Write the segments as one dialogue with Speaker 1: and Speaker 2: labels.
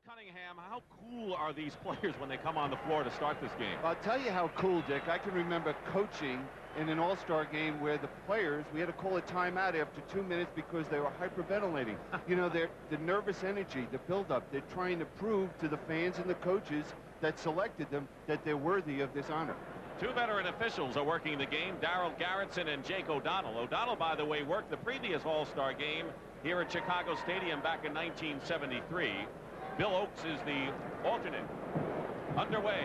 Speaker 1: Cunningham, how cool are these players when they come on the floor to start this game?
Speaker 2: I'll tell you how cool, Dick. I can remember coaching in an all-star game where the players, we had to call a timeout after 2 minutes because they were hyperventilating. You know, the nervous energy, the buildup, they're trying to prove to the fans and the coaches that selected them that they're worthy of this honor.
Speaker 1: Two veteran officials are working the game, Darryl Garretson and Jake O'Donnell. O'Donnell, by the way, worked the previous all-star game here at Chicago Stadium back in 1973. Bill Oakes is the alternate. Underway.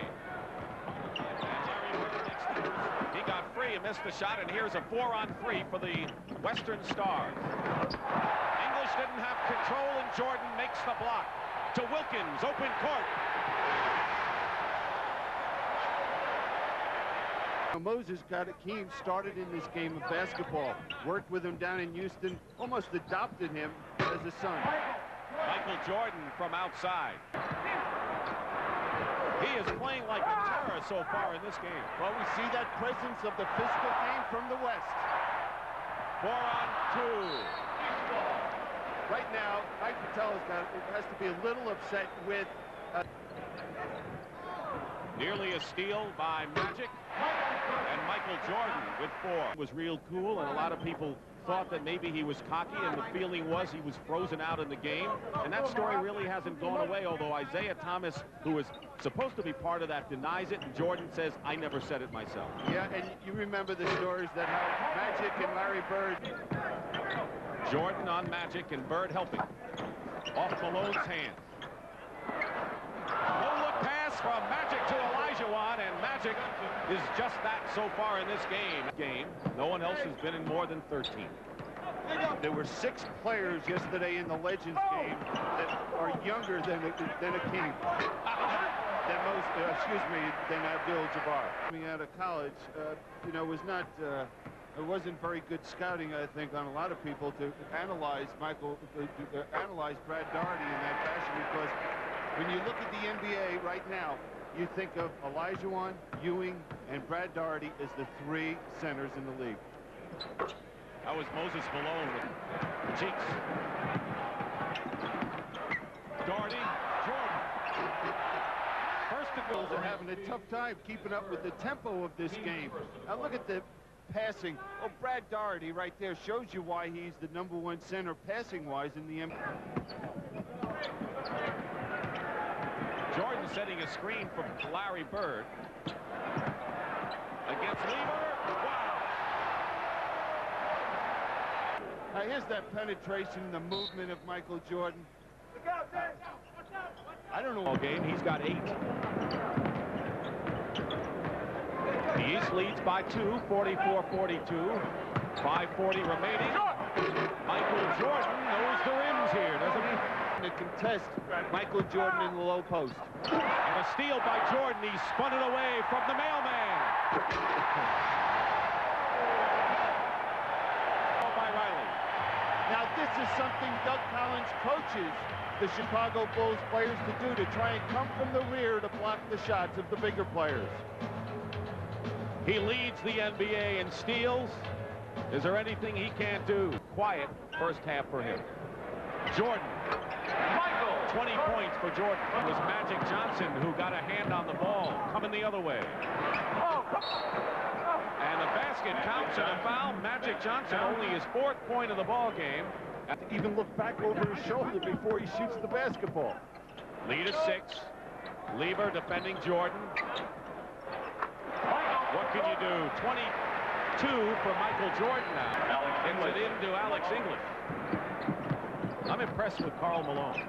Speaker 1: And Larry Bird makes the move. He got free and missed the shot, and here's a 4-on-3 for the Western Stars. English didn't have control, and Jordan makes the block. To Wilkins, open court.
Speaker 2: Moses Keem started in this game of basketball, worked with him down in Houston, almost adopted him as a son.
Speaker 1: Michael Jordan from outside. He is playing like a terror so far in this game.
Speaker 2: Well, we see that presence of the physical game from the West.
Speaker 1: 4-on-2.
Speaker 2: Right now, Mike Patel has to be a little upset with...
Speaker 1: Nearly a steal by Magic. And Michael Jordan with 4. Was real cool, and a lot of people thought that maybe he was cocky, and the feeling was he was frozen out in the game. And that story really hasn't gone away, although Isaiah Thomas, who is supposed to be part of that, denies it, and Jordan says, I never said it myself.
Speaker 2: Yeah, and you remember the stories that how Magic and Larry Bird...
Speaker 1: Jordan on Magic and Bird helping. Off Malone's hand. No-look pass from Magic to Olajuwon, and Magic is just that so far in this game. No one else has been in more than 13.
Speaker 2: There were 6 players yesterday in the Legends game that are younger than a king. Than Abdul-Jabbar. Coming out of college, you know, was not... it wasn't very good scouting, I think, on a lot of people to analyze analyze Brad Daugherty in that fashion, because when you look at the NBA right now, you think of Olajuwon, Ewing, and Brad Daugherty as the 3 centers in the league.
Speaker 1: That was Moses Malone with cheeks. Daugherty, Jordan.
Speaker 2: First of all, are having a tough time keeping up with the tempo of this game. Now look at the passing. Oh, Brad Daugherty right there shows you why he's the #1 center passing-wise in the NBA.
Speaker 1: Jordan setting a screen from Larry Bird. Against Lever. Wow.
Speaker 2: Now here's that penetration, the movement of Michael Jordan.
Speaker 1: I don't know all game. He's got 8. The East leads by 2, 44-42. 5:40 remaining. Michael Jordan knows the rims here, doesn't he?
Speaker 2: To contest Michael Jordan in the low post.
Speaker 1: And a steal by Jordan. He spun it away from the mailman. By Riley.
Speaker 2: Now this is something Doug Collins coaches the Chicago Bulls players to do, to try and come from the rear to block the shots of the bigger players.
Speaker 1: He leads the NBA in steals. Is there anything he can't do? Quiet first half for him. Jordan. 20 points for Jordan. It was Magic Johnson who got a hand on the ball, coming the other way. And the basket counts and a foul. Magic Johnson only his 4th point of the ball game.
Speaker 2: Even look back over his shoulder before he shoots the basketball.
Speaker 1: Lead is 6. Lever defending Jordan. What can you do? 22 for Michael Jordan now. Gets it into Alex English. I'm impressed with Karl Malone.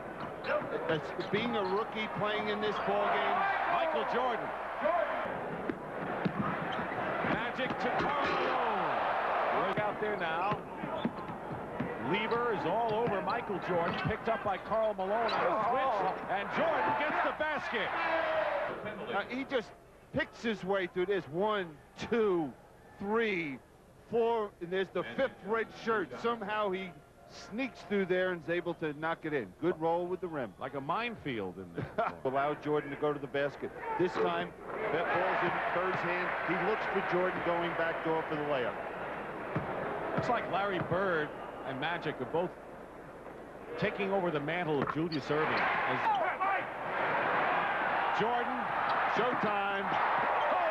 Speaker 2: That's being a rookie playing in this ball game.
Speaker 1: Michael Jordan. Magic to Karl Malone. Look out there now. Lever is all over Michael Jordan, picked up by Karl Malone on a switch, and Jordan gets the basket.
Speaker 2: He just picks his way through this. 1, 2, 3, 4, and there's the 5th red shirt. Somehow he sneaks through there and is able to knock it in. Good roll with the rim.
Speaker 1: Like a minefield in there.
Speaker 2: Allow Jordan to go to the basket. This time, that ball's in Bird's hand. He looks for Jordan going back door for the layup.
Speaker 1: Looks like Larry Bird and Magic are both taking over the mantle of Julius Erving. Jordan, showtime. Oh!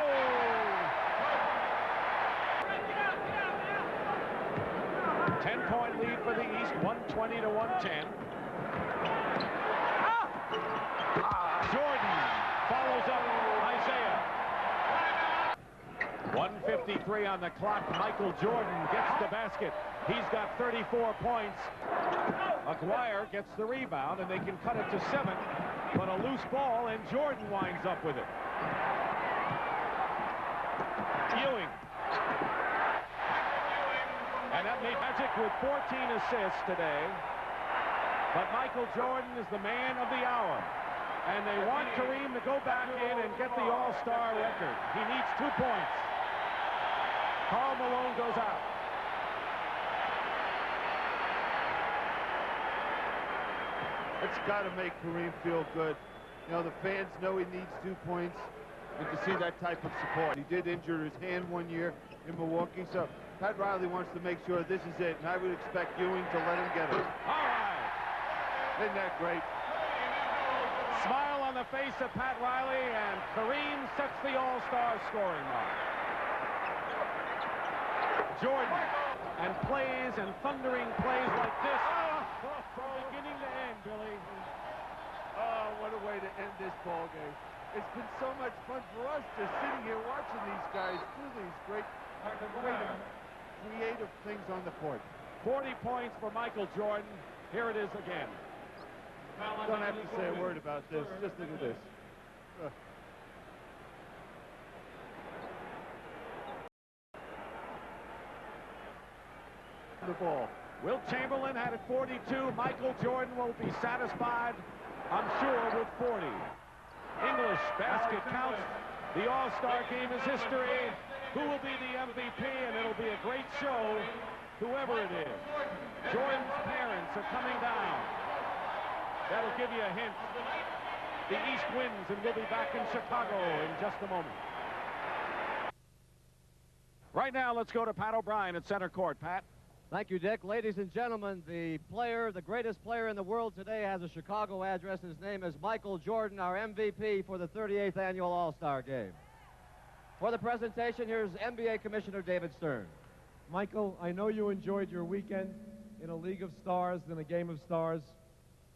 Speaker 1: 10-point lead for the East, 120 to 110. Jordan follows up Isiah. 1:53 on the clock. Michael Jordan gets the basket. He's got 34 points. Aguirre gets the rebound, and they can cut it to 7. But a loose ball, and Jordan winds up with it. Ewing. And that made Magic with 14 assists today. But Michael Jordan is the man of the hour. And they want Kareem to go back in and get the All-Star record. He needs 2 points. Karl Malone goes out.
Speaker 2: It's got to make Kareem feel good. You know, the fans know he needs 2 points, and to see that type of support. He did injure his hand 1 year in Milwaukee, so Pat Riley wants to make sure this is it, and I would expect Ewing to let him get it.
Speaker 1: All right.
Speaker 2: Isn't that great?
Speaker 1: Smile on the face of Pat Riley, and Kareem sets the All-Star scoring mark. Jordan, and plays and thundering plays like this from beginning to end, Billy.
Speaker 2: Oh, what a way to end this ball game. It's been so much fun for us just sitting here watching these guys do these great creative things on the court.
Speaker 1: 40 points for Michael Jordan. Here it is again.
Speaker 2: Don't have to say a word about this. Just look at this. The ball.
Speaker 1: Wilt Chamberlain had it 42. Michael Jordan will be satisfied, I'm sure, with 40. English basket counts. The All-Star game is history. Who will be the MVP? And it'll be a great show, whoever it is. Jordan's parents are coming down. That'll give you a hint. The East wins, and we'll be back in Chicago in just a moment. Right now, let's go to Pat O'Brien at center court. Pat.
Speaker 3: Thank you, Dick. Ladies and gentlemen, the greatest player in the world today has a Chicago address. His name is Michael Jordan, our MVP for the 38th Annual All-Star Game. For the presentation, here's NBA Commissioner David Stern.
Speaker 4: Michael, I know you enjoyed your weekend in a League of Stars and a Game of Stars.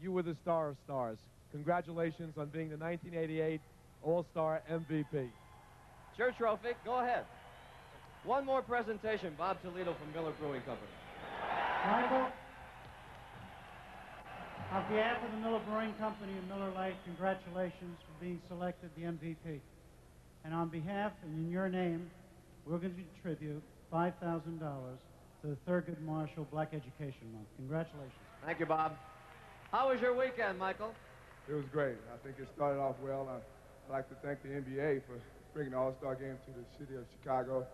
Speaker 4: You were the star of stars. Congratulations on being the 1988 All-Star MVP.
Speaker 3: It's your trophy. Go ahead. One more presentation, Bob Toledo from Miller Brewing Company.
Speaker 5: Michael, on behalf of the Miller Brewing Company and Miller Lite, congratulations for being selected the MVP. And on behalf and in your name, we're going to contribute $5,000 to the Thurgood Marshall Black Education Month. Congratulations.
Speaker 3: Thank you, Bob. How was your weekend, Michael?
Speaker 6: It was great. I think it started off well. I'd like to thank the NBA for bringing the All-Star game to the city of Chicago.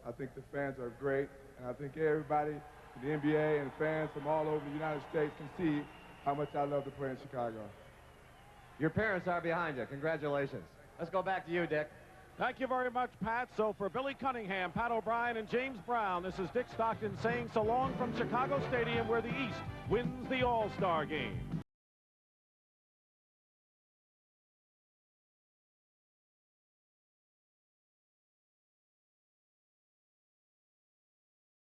Speaker 6: I think the fans are great, and I think everybody in the NBA and fans from all over the United States can see how much I love to play in Chicago.
Speaker 3: Your parents are behind you. Congratulations. Let's go back to you, Dick.
Speaker 1: Thank you very much, Pat. So for Billy Cunningham, Pat O'Brien, and James Brown, this is Dick Stockton saying so long from Chicago Stadium, where the East wins the All-Star game.